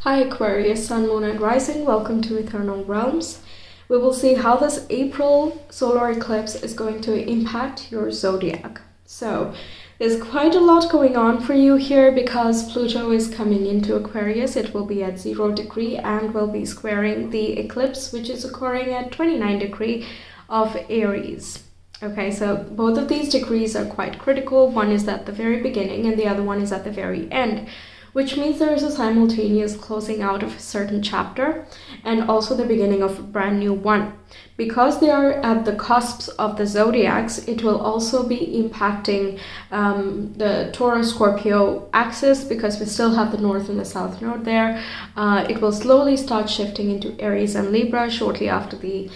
Hi Aquarius, Sun, Moon and Rising, welcome to Ethernal Realms. We will see how this April solar eclipse is going to impact your zodiac. So there's quite a lot going on for you here because Pluto is coming into Aquarius. It will be at 0 degree and will be squaring the eclipse, which is occurring at 29 degree of Aries. Okay, so both of these degrees are quite critical. One is at the very beginning and the other one is at the very end, which means there is a simultaneous closing out of a certain chapter and also the beginning of a brand new one. Because they are at the cusps of the zodiacs, it will also be impacting the Taurus-Scorpio axis because we still have the North and the South Node there. It will slowly start shifting into Aries and Libra shortly after the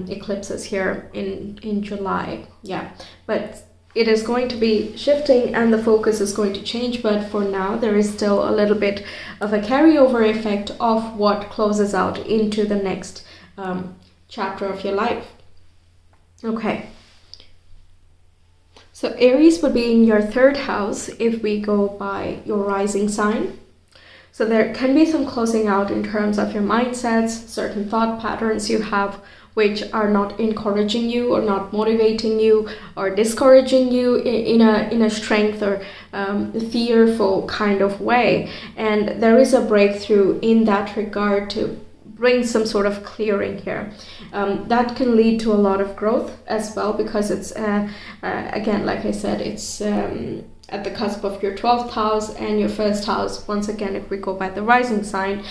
eclipses here in July. Yeah, but it is going to be shifting and the focus is going to change, but for now there is still a little bit of a carryover effect of what closes out into the next chapter of your life. Okay, so Aries would be in your third house if we go by your rising sign. So there can be some closing out in terms of your mindsets, certain thought patterns you have which are not encouraging you or not motivating you or discouraging you in a strength or fearful kind of way. And there is a breakthrough in that regard to bring some sort of clearing here. That can lead to a lot of growth as well because it's, again, like I said, it's at the cusp of your 12th house and your first house, once again, if we go by the rising sign,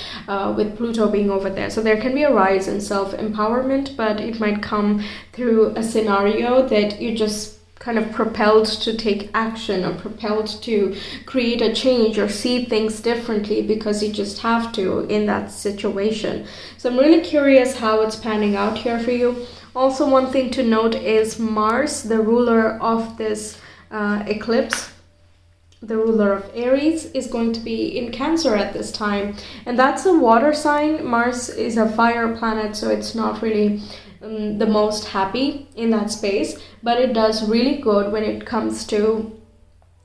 with Pluto being over there. So there can be a rise in self-empowerment, but it might come through a scenario that you just kind of propelled to take action or propelled to create a change or see things differently because you just have to in that situation. So I'm really curious how it's panning out here for you. Also, one thing to note is Mars, the ruler of this eclipse, the ruler of Aries, is going to be in Cancer at this time, and that's a water sign. Mars is a fire planet, so it's not really the most happy in that space, but it does really good when it comes to,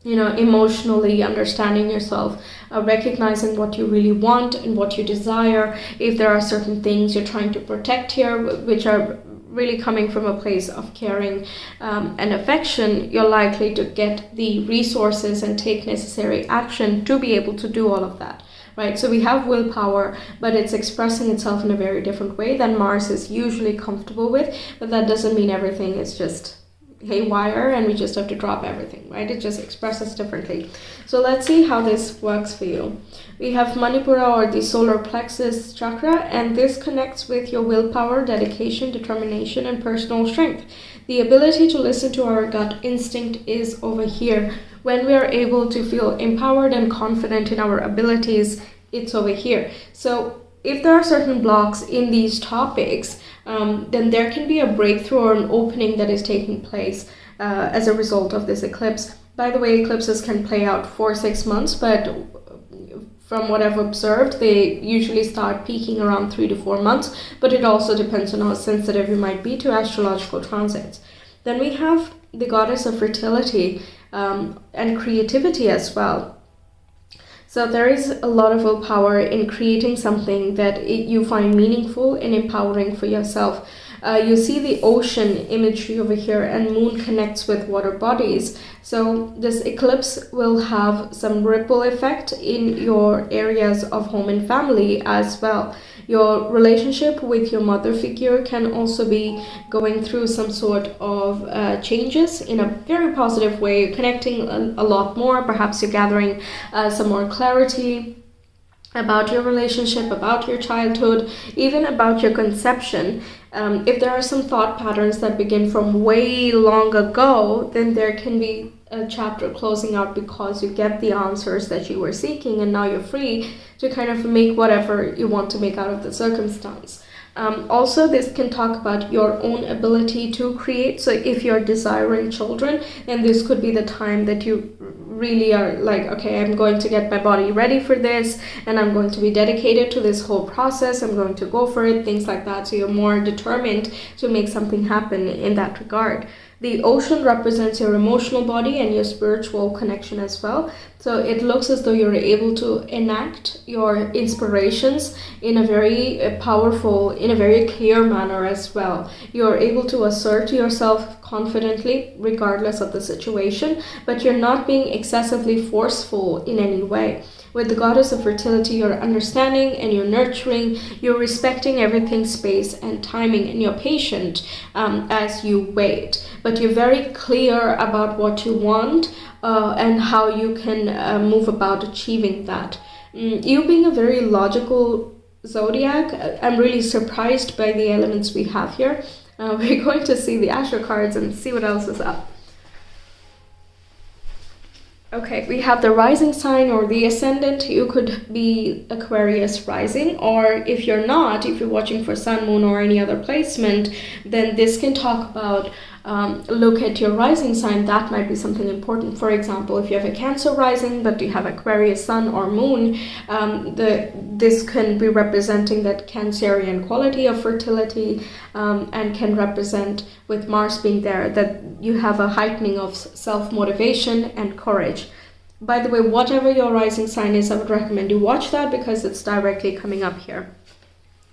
you know, emotionally understanding yourself, recognizing what you really want and what you desire. If there are certain things you're trying to protect here, which are really coming from a place of caring and affection, you're likely to get the resources and take necessary action to be able to do all of that, right? So we have willpower, but it's expressing itself in a very different way than Mars is usually comfortable with. But that doesn't mean everything is just haywire and we just have to drop everything, right? It just expresses differently. So let's see how this works for you. We have Manipura, or the solar plexus chakra, and this connects with your willpower, dedication, determination, and personal strength. The ability to listen to our gut instinct is over here. When we are able to feel empowered and confident in our abilities, it's over here. So if there are certain blocks in these topics, then there can be a breakthrough or an opening that is taking place as a result of this eclipse. By the way, eclipses can play out for 6 months, but from what I've observed, they usually start peaking around 3 to 4 months, but it also depends on how sensitive you might be to astrological transits. Then we have the goddess of fertility and creativity as well. So there is a lot of willpower in creating something that you find meaningful and empowering for yourself. You see the ocean imagery over here, and moon connects with water bodies. So this eclipse will have some ripple effect in your areas of home and family as well. Your relationship with your mother figure can also be going through some sort of changes in a very positive way. You're connecting a lot more. Perhaps you're gathering some more clarity about your relationship, about your childhood, even about your conception. If there are some thought patterns that begin from way long ago, then there can be a chapter closing out because you get the answers that you were seeking and now you're free to kind of make whatever you want to make out of the circumstance. Also, this can talk about your own ability to create. So if you're desiring children, then this could be the time that you really are like, okay, I'm going to get my body ready for this and I'm going to be dedicated to this whole process. I'm going to go for it, things like that. So you're more determined to make something happen in that regard. The ocean represents your emotional body and your spiritual connection as well. So it looks as though you're able to enact your inspirations in a very powerful, in a very clear manner as well. You're able to assert yourself confidently regardless of the situation, but you're not being excessively forceful in any way. With the goddess of fertility, you're understanding and you're nurturing, you're respecting everything's space and timing, and you're patient as you wait. But you're very clear about what you want and how you can move about achieving that. You being a very logical zodiac, I'm really surprised by the elements we have here. We're going to see the Astro cards and see what else is up. Okay, we have the rising sign or the ascendant. You could be Aquarius rising, or if you're not, if you're watching for sun, moon, or any other placement, then this can talk about look at your rising sign. That might be something important. For example, if you have a Cancer rising but you have Aquarius sun or moon, this can be representing that Cancerian quality of fertility, and can represent, with Mars being there, that you have a heightening of self-motivation and courage. By the way, whatever your rising sign is, I would recommend you watch that because it's directly coming up here.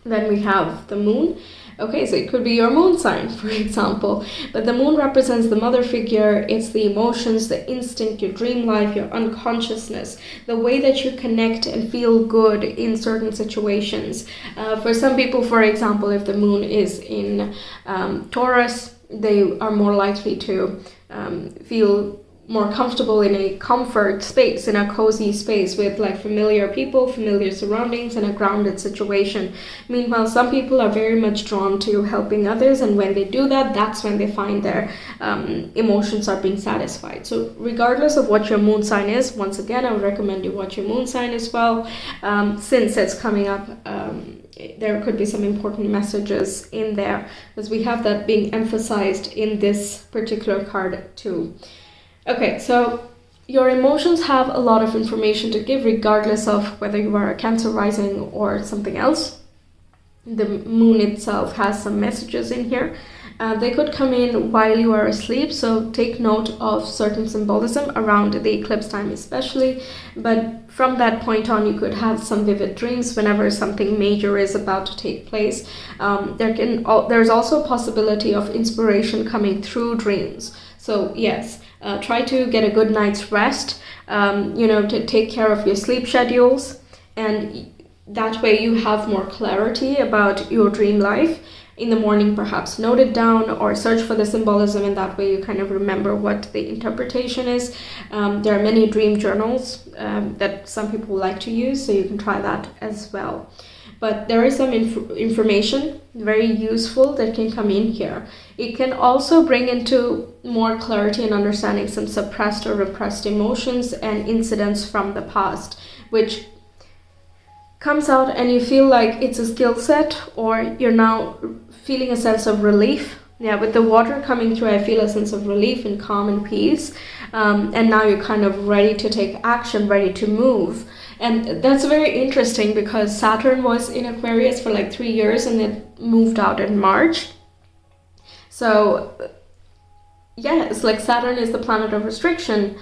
Then we have the moon. Okay, so it could be your moon sign, for example. But the moon represents the mother figure. It's the emotions, the instinct, your dream life, your unconsciousness, the way that you connect and feel good in certain situations. For some people, for example, if the moon is in Taurus, they are more likely to feel more comfortable in a comfort space, in a cozy space with like familiar people, familiar surroundings, and a grounded situation. Meanwhile, some people are very much drawn to helping others, and when they do that, that's when they find their emotions are being satisfied. So regardless of what your moon sign is, once again, I would recommend you watch your moon sign as well, since it's coming up. There could be some important messages in there, as we have that being emphasized in this particular card too. Okay, so your emotions have a lot of information to give regardless of whether you are a Cancer rising or something else. The moon itself has some messages in here. They could come in while you are asleep, so take note of certain symbolism around the eclipse time especially. But from that point on, you could have some vivid dreams whenever something major is about to take place. There's also a possibility of inspiration coming through dreams. So yes, try to get a good night's rest, to take care of your sleep schedules, and that way you have more clarity about your dream life. In the morning, perhaps note it down or search for the symbolism, and that way you kind of remember what the interpretation is. There are many dream journals that some people like to use, so you can try that as well. But there is some information, very useful, that can come in here. It can also bring into more clarity and understanding some suppressed or repressed emotions and incidents from the past, which comes out and you feel like it's a skill set, or you're now feeling a sense of relief. Yeah, with the water coming through, I feel a sense of relief and calm and peace. And now you're kind of ready to take action, ready to move. And that's very interesting because Saturn was in Aquarius for like 3 years and it moved out in March. So yeah, it's like Saturn is the planet of restriction.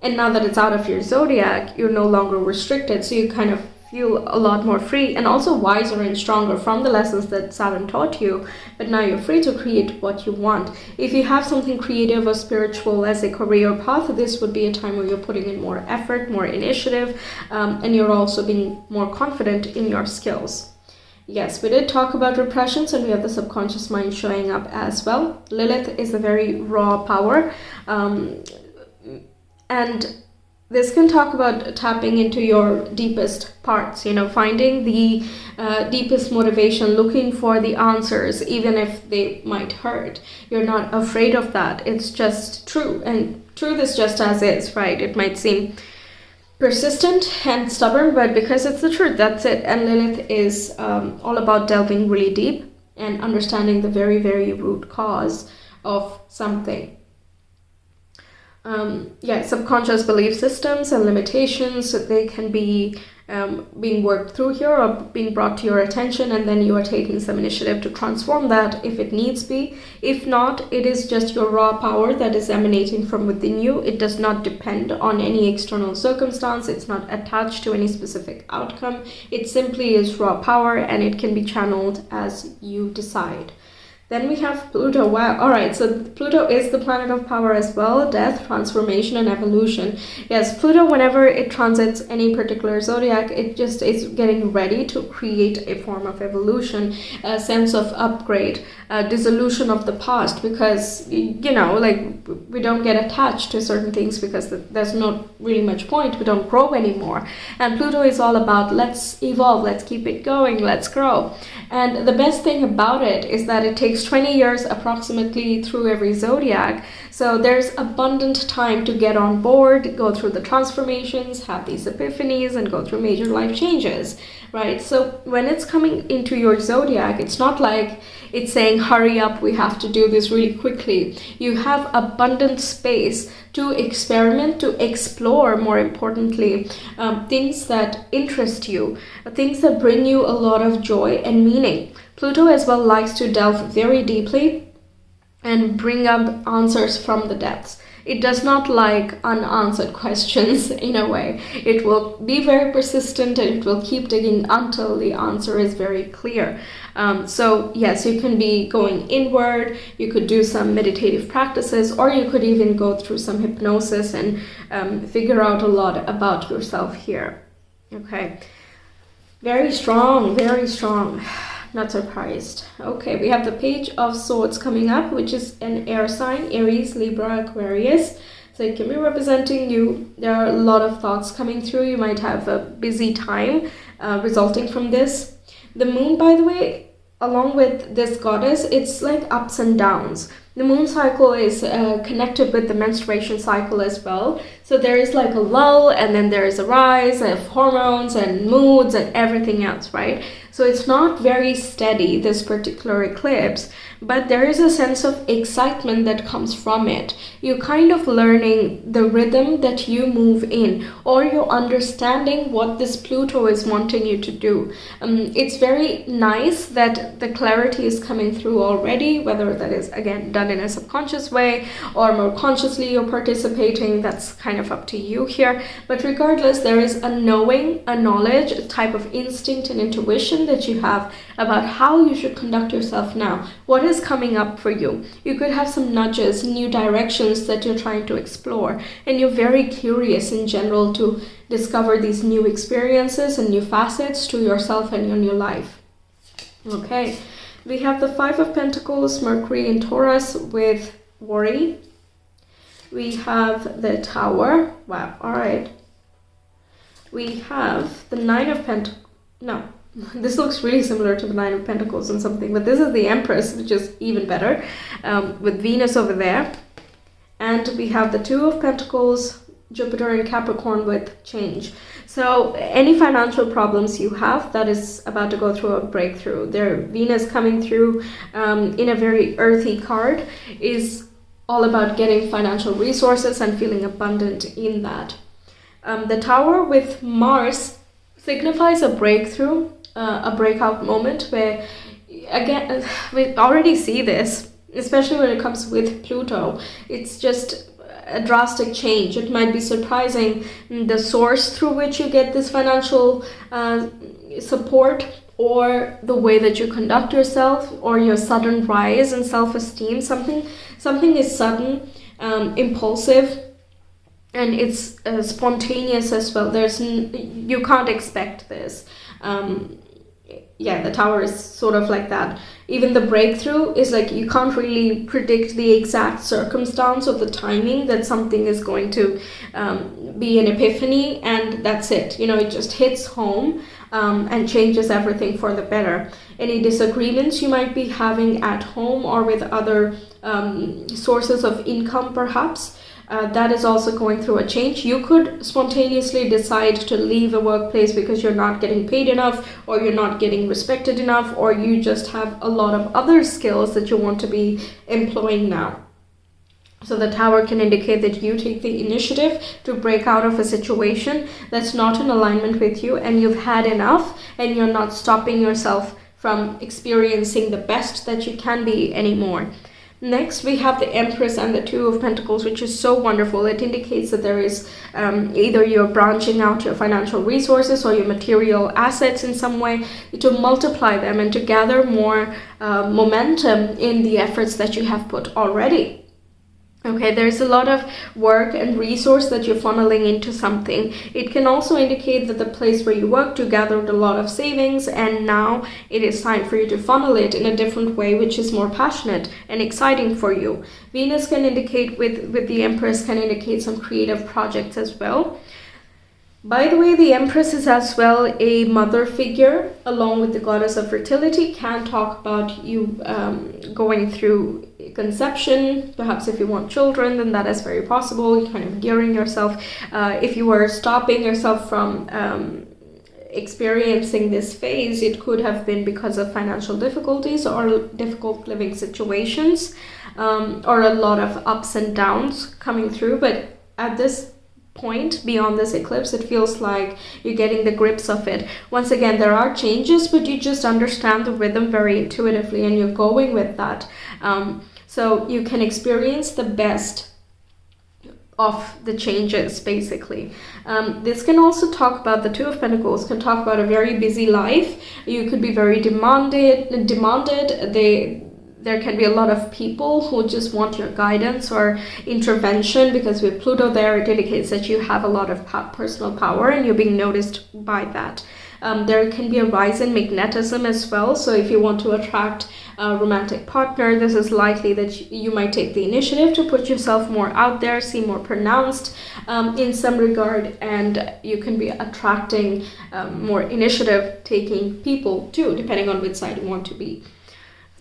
And now that it's out of your zodiac, you're no longer restricted. So you kind of feel a lot more free and also wiser and stronger from the lessons that Saturn taught you. But now you're free to create what you want. If you have something creative or spiritual as a career path, this would be a time where you're putting in more effort, more initiative, and you're also being more confident in your skills. Yes, we did talk about repressions, and we have the subconscious mind showing up as well. Lilith is a very raw power, and this can talk about tapping into your deepest parts, finding the deepest motivation, looking for the answers, even if they might hurt. You're not afraid of that. It's just true. And truth is just as is, right? It might seem persistent and stubborn, but because it's the truth, that's it. And Lilith is all about delving really deep and understanding the very, very root cause of something. Subconscious belief systems and limitations, they can be being worked through here or being brought to your attention, and then you are taking some initiative to transform that if it needs be. If not, it is just your raw power that is emanating from within you. It does not depend on any external circumstance. It's not attached to any specific outcome. It simply is raw power, and it can be channeled as you decide. Then we have Pluto. Wow. All right. So Pluto is the planet of power as well. Death, transformation, and evolution. Yes, Pluto, whenever it transits any particular zodiac, it just is getting ready to create a form of evolution, a sense of upgrade, dissolution of the past, because, you know, like, we don't get attached to certain things because there's not really much point. We don't grow anymore. And Pluto is all about let's evolve, let's keep it going, let's grow. And the best thing about it is that it takes 20 years approximately through every zodiac. So there's abundant time to get on board, go through the transformations, have these epiphanies, and go through major life changes, right? So when it's coming into your zodiac, it's not like it's saying, hurry up, we have to do this really quickly. You have abundant space to experiment, to explore, more importantly, things that interest you, things that bring you a lot of joy and meaning. Pluto as well likes to delve very deeply and bring up answers from the depths. It does not like unanswered questions in a way. It will be very persistent, and it will keep digging until the answer is very clear. So yes, you can be going inward, you could do some meditative practices, or you could even go through some hypnosis and figure out a lot about yourself here. Okay, very strong, very strong. Not surprised. Okay, we have the Page of Swords coming up, which is an air sign, Aries, Libra, Aquarius. So it can be representing you. There are a lot of thoughts coming through. You might have a busy time resulting from this. The moon, by the way, along with this goddess, it's like ups and downs. The moon cycle is connected with the menstruation cycle as well. So there is like a lull, and then there is a rise of hormones and moods and everything else, right? So it's not very steady, this particular eclipse, but there is a sense of excitement that comes from it. You're kind of learning the rhythm that you move in, or you're understanding what this Pluto is wanting you to do. It's very nice that the clarity is coming through already, whether that is, again, done in a subconscious way or more consciously you're participating. That's kind of up to you here. But regardless, there is a knowing, a knowledge, a type of instinct and intuition that you have about how you should conduct yourself now. What is coming up for you? You could have some nudges, new directions that you're trying to explore, and you're very curious in general to discover these new experiences and new facets to yourself and in your life. Okay, we have the Five of Pentacles, Mercury in Taurus with worry. We have the Tower. Wow, all right. We have the Nine of Pentacles. No, this looks really similar to the Nine of Pentacles and something, but this is the Empress, which is even better, with Venus over there. And we have the Two of Pentacles, Jupiter in Capricorn with change. So any financial problems you have, that is about to go through a breakthrough. There, Venus coming through in a very earthy card is all about getting financial resources and feeling abundant in that. The Tower with Mars signifies a breakthrough, a breakout moment where, again, we already see this, especially when it comes with Pluto. It's just a drastic change. It might be surprising the source through which you get this financial support, or the way that you conduct yourself, or your sudden rise in self-esteem. Something is sudden, impulsive, and it's spontaneous as well. You can't expect this. Yeah, the Tower is sort of like that. Even the breakthrough is like you can't really predict the exact circumstance or the timing that something is going to be an epiphany, and that's it. You know, it just hits home and changes everything for the better. Any disagreements you might be having at home or with other sources of income perhaps, that is also going through a change. You could spontaneously decide to leave a workplace because you're not getting paid enough, or you're not getting respected enough, or you just have a lot of other skills that you want to be employing now. So the Tower can indicate that you take the initiative to break out of a situation that's not in alignment with you, and you've had enough, and you're not stopping yourself from experiencing the best that you can be anymore. Next, we have the Empress and the Two of Pentacles, which is so wonderful. It indicates that there is either you're branching out your financial resources or your material assets in some way to multiply them and to gather more momentum in the efforts that you have put already. Okay, there's a lot of work and resource that you're funneling into something. It can also indicate that the place where you work to gathered a lot of savings, and now it is time for you to funnel it in a different way, which is more passionate and exciting for you. Venus can indicate with the Empress can indicate some creative projects as well. By the way, the Empress is as well a mother figure, along with the goddess of fertility. Can talk about you going through conception. Perhaps if you want children, then that is very possible. You're kind of gearing yourself. If you were stopping yourself from experiencing this phase, it could have been because of financial difficulties or difficult living situations, or a lot of ups and downs coming through. But at this point, beyond this eclipse, it feels like you're getting the grips of it. Once again, there are changes, but you just understand the rhythm very intuitively and you're going with that. So you can experience the best of the changes, basically. This can also talk about the Two of Pentacles, can talk about a very busy life. You could be very demanded. There can be a lot of people who just want your guidance or intervention, because with Pluto there, it indicates that you have a lot of personal power and you're being noticed by that. There can be a rise in magnetism as well. So if you want to attract a romantic partner, this is likely that you might take the initiative to put yourself more out there, seem more pronounced in some regard, and you can be attracting more initiative-taking people too, depending on which side you want to be.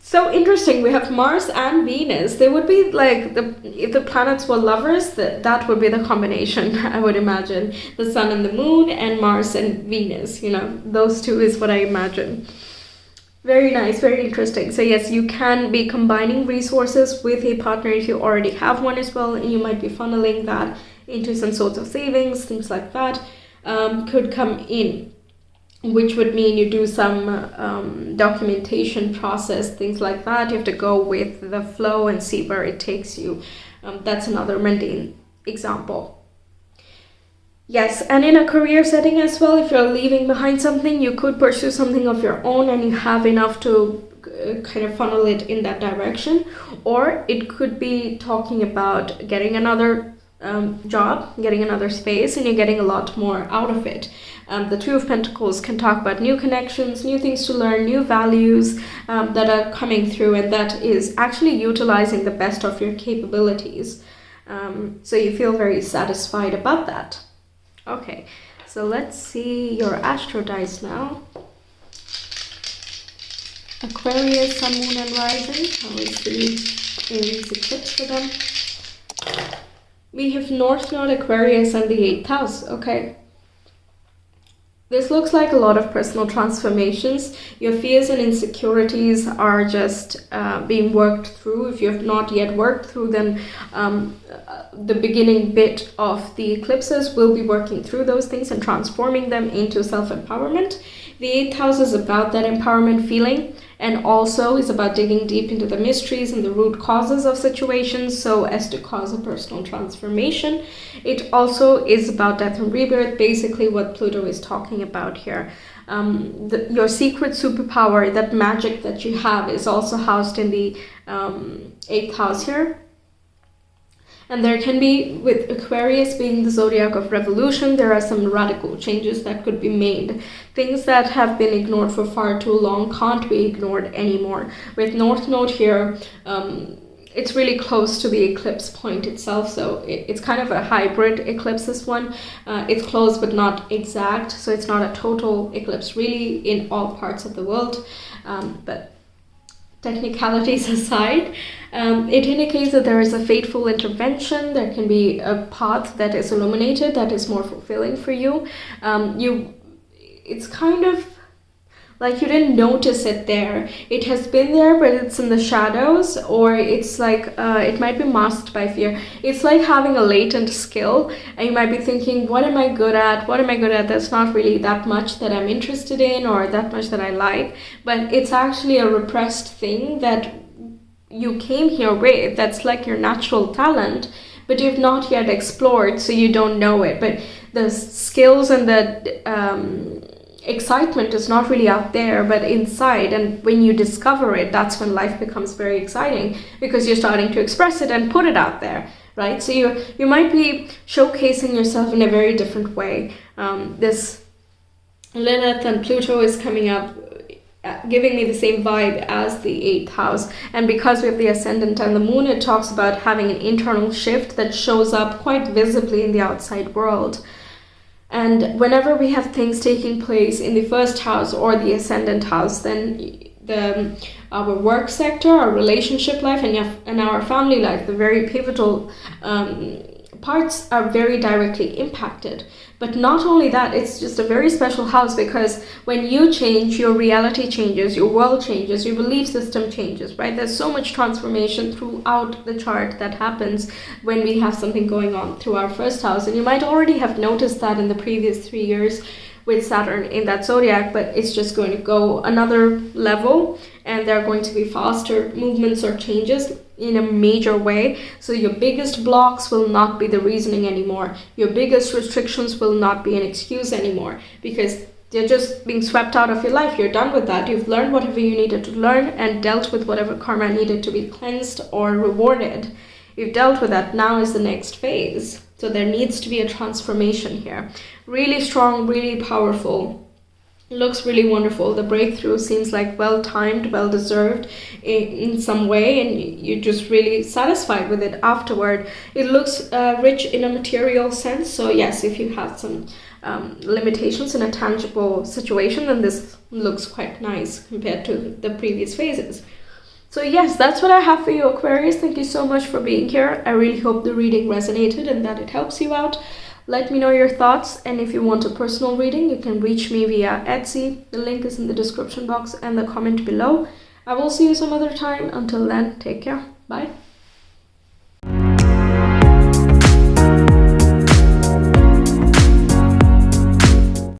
So interesting, we have Mars and Venus. They would be like, if the planets were lovers, that would be the combination, I would imagine. The Sun and the Moon, and Mars and Venus, those two is what I imagine. Very nice, very interesting. So yes, you can be combining resources with a partner if you already have one as well, and you might be funneling that into some sorts of savings, things like that could come in, which would mean you do some documentation process, things like that. You have to go with the flow and see where it takes you. That's another mundane example. Yes, and in a career setting as well, if you're leaving behind something, you could pursue something of your own and you have enough to kind of funnel it in that direction. Or it could be talking about getting another job, getting another space, and you're getting a lot more out of it. The Two of Pentacles can talk about new connections, new things to learn, new values that are coming through, and that is actually utilizing the best of your capabilities. So you feel very satisfied about that. Okay, so let's see your astro dice now. Aquarius, Sun, Moon, and Rising. How is the Aries eclipse for them? We have North Node, Aquarius, and the 8th house. Okay. This looks like a lot of personal transformations. Your fears and insecurities are just being worked through. If you have not yet worked through them, the beginning bit of the eclipses will be working through those things and transforming them into self-empowerment. The 8th house is about that empowerment feeling, and also is about digging deep into the mysteries and the root causes of situations so as to cause a personal transformation. It also is about death and rebirth, basically what Pluto is talking about here. Your secret superpower, that magic that you have, is also housed in the 8th house here. And there can be, with Aquarius being the zodiac of revolution, there are some radical changes that could be made. Things that have been ignored for far too long can't be ignored anymore. With North Node here, it's really close to the eclipse point itself, so it's kind of a hybrid eclipse, this one. It's close but not exact, so it's not a total eclipse really in all parts of the world. But technicalities aside, it indicates that there is a fateful intervention. There can be a path that is illuminated, that is more fulfilling for you. It's kind of like you didn't notice it there. It has been there, but it's in the shadows, or it's like it might be masked by fear. It's like having a latent skill, and you might be thinking, what am I good at? What am I good at? That's not really that much that I'm interested in or that much that I like, but it's actually a repressed thing that you came here with. That's like your natural talent, but you've not yet explored, so you don't know it. But the skills and the excitement is not really out there, but inside. And when you discover it, that's when life becomes very exciting, because you're starting to express it and put it out there, right? So you might be showcasing yourself in a very different way. This Lilith and Pluto is coming up, giving me the same vibe as the 8th house. And because we have the ascendant and the moon, it talks about having an internal shift that shows up quite visibly in the outside world. And whenever we have things taking place in the 1st house or the ascendant house, then our work sector, our relationship life, and our family life, the very pivotal parts, are very directly impacted. But not only that, it's just a very special house, because when you change, your reality changes, your world changes, your belief system changes, right? There's so much transformation throughout the chart that happens when we have something going on through our 1st house. And you might already have noticed that in the previous 3 years with Saturn in that zodiac, but it's just going to go another level, and there are going to be faster movements or changes in a major way. So your biggest blocks will not be the reasoning anymore. Your biggest restrictions will not be an excuse anymore, because they're just being swept out of your life. You're done with that. You've learned whatever you needed to learn and dealt with whatever karma needed to be cleansed or rewarded. You've dealt with that. Now is the next phase. So there needs to be a transformation here. Really strong, really powerful. Looks really wonderful. The breakthrough seems like well-timed, well-deserved in some way, and you're just really satisfied with it afterward. It looks rich in a material sense. So yes, if you have some limitations in a tangible situation, then this looks quite nice compared to the previous phases. So yes, that's what I have for you, Aquarius. Thank you so much for being here. I really hope the reading resonated and that it helps you out. Let me know your thoughts, and if you want a personal reading, you can reach me via Etsy. The link is in the description box and the comment below. I will see you some other time. Until then, take care. Bye.